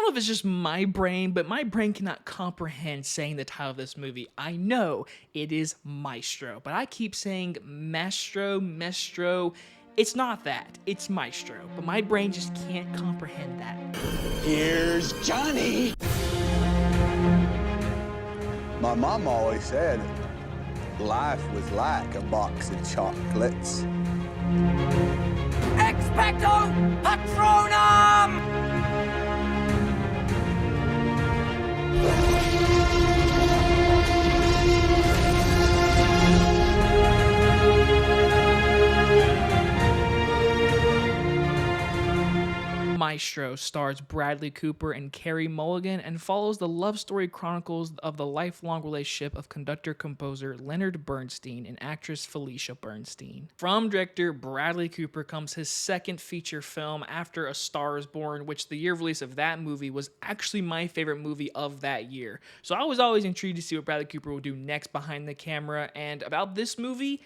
know if it's just my brain, but my brain cannot comprehend saying the title of this movie. I know it is Maestro, but I keep saying Maestro. It's not that, it's Maestro, but my brain just can't comprehend that. Here's Johnny. My mom always said life was like a box of chocolates. Expecto Patronum! Maestro stars Bradley Cooper and Carey Mulligan and follows the love story chronicles of the lifelong relationship of conductor-composer Leonard Bernstein and actress Felicia Bernstein. From director Bradley Cooper comes his second feature film after A Star is Born, which the year of release of that movie was actually my favorite movie of that year. So I was always intrigued to see what Bradley Cooper would do next behind the camera, and about this movie,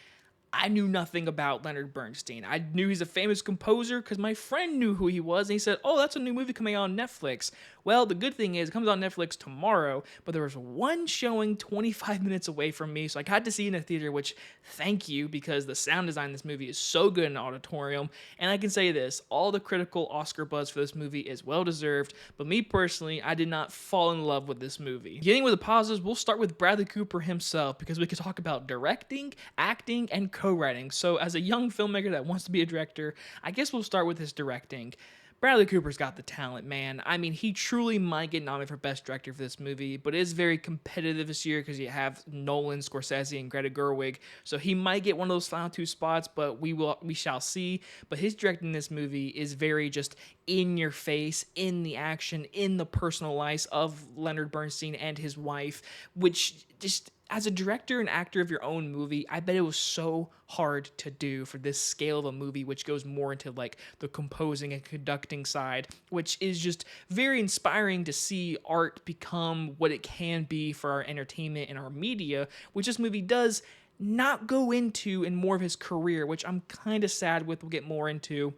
I knew nothing about Leonard Bernstein. I knew he's a famous composer because my friend knew who he was, and he said, oh, that's a new movie coming out on Netflix. Well, the good thing is, it comes on Netflix tomorrow, but there was one showing 25 minutes away from me, so I got to see it in a theater, which, thank you, because the sound design in this movie is so good in an auditorium, and I can say this, all the critical Oscar buzz for this movie is well-deserved, but me personally, I did not fall in love with this movie. Beginning with the positives, we'll start with Bradley Cooper himself, because we could talk about directing, acting, and co-writing. So as a young filmmaker that wants to be a director, I guess we'll start with his directing. Bradley Cooper's got the talent, man. I mean, he truly might get nominated for Best Director for this movie, but it is very competitive this year because you have Nolan, Scorsese, and Greta Gerwig, so he might get one of those final two spots, but we shall see. But his directing in this movie is very just in your face, in the action, in the personal lives of Leonard Bernstein and his wife, which just, as a director and actor of your own movie, I bet it was so hard to do for this scale of a movie, which goes more into like the composing and conducting side, which is just very inspiring to see art become what it can be for our entertainment and our media, which this movie does not go into in more of his career, which I'm kind of sad with. We'll get more into.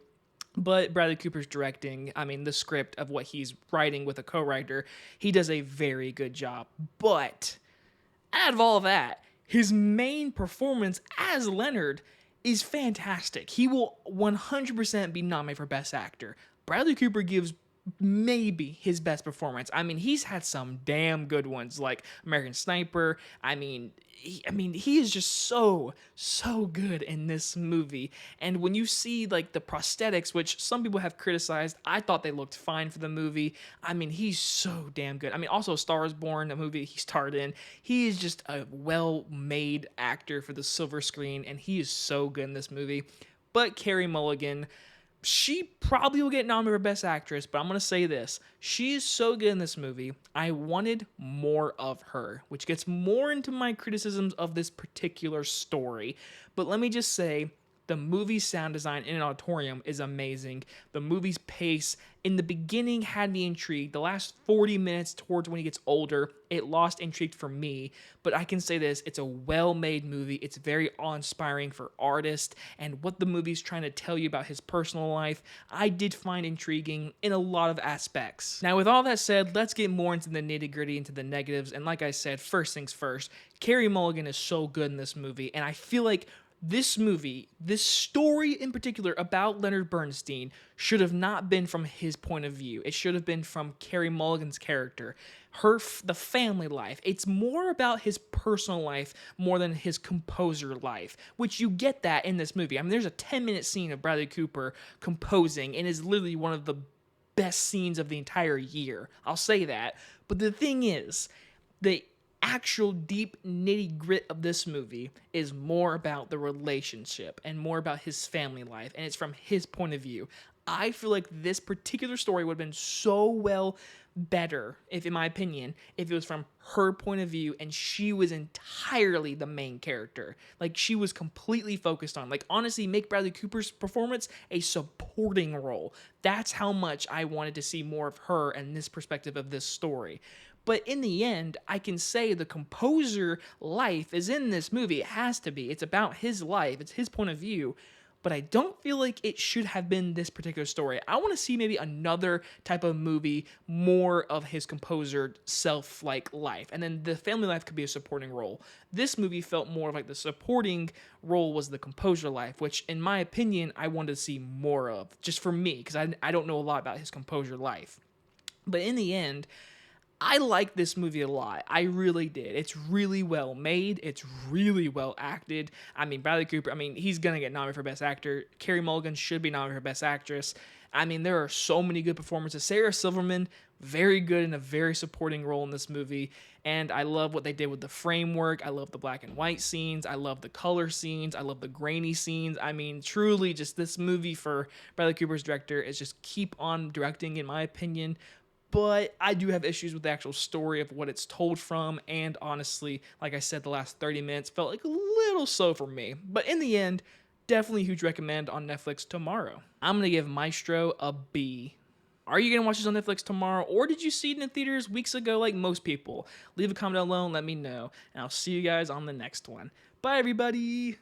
But Bradley Cooper's directing, I mean, the script of what he's writing with a co-writer, he does a very good job. But out of all that, his main performance as Leonard is fantastic. He will 100% be nominated for Best Actor. Bradley Cooper gives maybe his best performance. I mean, he's had some damn good ones, like American Sniper. I mean, he is just so good in this movie. And when you see like the prosthetics, which some people have criticized, I thought they looked fine for the movie. I mean, he's so damn good. I mean, also Star is Born, a movie he starred in. He is just a well-made actor for the silver screen, and he is so good in this movie. But Carey Mulligan, she probably will get nominated for Best Actress, but I'm going to say this. She is so good in this movie. I wanted more of her, which gets more into my criticisms of this particular story. But let me just say, the movie's sound design in an auditorium is amazing. The movie's pace in the beginning had me intrigued. The last 40 minutes towards when he gets older, it lost intrigue for me. But I can say this, it's a well-made movie. It's very awe-inspiring for artists, and what the movie's trying to tell you about his personal life, I did find intriguing in a lot of aspects. Now, with all that said, let's get more into the nitty-gritty, into the negatives, and like I said, first things first, Carey Mulligan is so good in this movie, and I feel like this movie, this story in particular about Leonard Bernstein should have not been from his point of view. It should have been from Carey Mulligan's character, the family life. It's more about his personal life more than his composer life, which you get that in this movie. I mean, there's a 10-minute scene of Bradley Cooper composing, and is literally one of the best scenes of the entire year. I'll say that. But the thing is, the actual deep nitty grit of this movie is more about the relationship and more about his family life, and it's from his point of view. I feel like this particular story would have been so well better, if in my opinion, if it was from her point of view and she was entirely the main character. Like, she was completely focused on, like, honestly, make Bradley Cooper's performance a supporting role. That's how much I wanted to see more of her and this perspective of this story. But in the end, I can say the composer life is in this movie. It has to be. It's about his life. It's his point of view. but I don't feel like it should have been this particular story. I want to see maybe another type of movie, more of his composer self-like life, and then the family life could be a supporting role. This movie felt more like the supporting role was the composer life, which in my opinion I wanted to see more of, just for me, because I don't know a lot about his composer life. But in the end, I like this movie a lot. I really did. It's really well made. It's really well acted. I mean, Bradley Cooper, he's going to get nominated for Best Actor. Carey Mulligan should be nominated for Best Actress. There are so many good performances. Sarah Silverman, very good in a very supporting role in this movie. And I love what they did with the framework. I love the black and white scenes. I love the color scenes. I love the grainy scenes. Truly, just this movie for Bradley Cooper's director is just keep on directing, in my opinion. But I do have issues with the actual story of what it's told from, and honestly, like I said, the last 30 minutes felt like a little slow for me. But in the end, definitely a huge recommend on Netflix tomorrow. I'm going to give Maestro a B. Are you going to watch this on Netflix tomorrow, or did you see it in theaters weeks ago like most people? Leave a comment down below and let me know, and I'll see you guys on the next one. Bye, everybody!